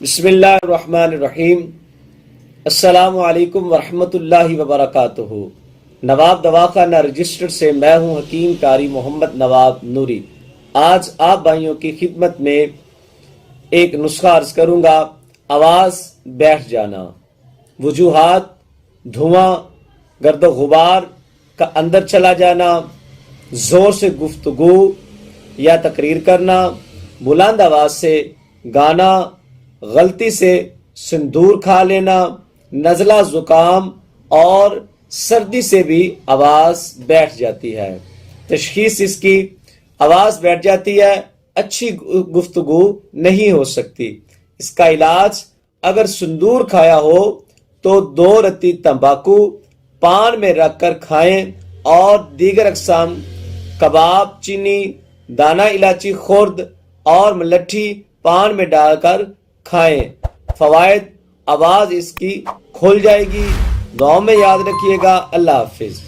بسم اللہ الرحمن الرحیم۔ السلام علیکم ورحمۃ اللہ وبرکاتہ۔ نواب دواخانہ رجسٹر سے میں ہوں حکیم قاری محمد نواب نوری۔ آج آپ بھائیوں کی خدمت میں ایک نسخہ عرض کروں گا۔ آواز بیٹھ جانا، وجوہات: دھواں، گرد و غبار کا اندر چلا جانا، زور سے گفتگو یا تقریر کرنا، بلند آواز سے گانا، غلطی سے سندور کھا لینا، نزلہ زکام اور سردی سے بھی آواز بیٹھ جاتی ہے۔ تشخیص اس کی: آواز بیٹھ جاتی ہے، اچھی گفتگو نہیں ہو سکتی۔ اس کا علاج: اگر سندور کھایا ہو تو 2 رتی تمباکو پان میں رکھ کر کھائیں اور دیگر اقسام کباب، چینی، دانہ الائچی خرد اور ملٹھی پان میں ڈال کر کھائیں۔ فوائد: آواز اس کی کھل جائے گی۔ دعاؤں میں یاد رکھیے گا۔ اللہ حافظ۔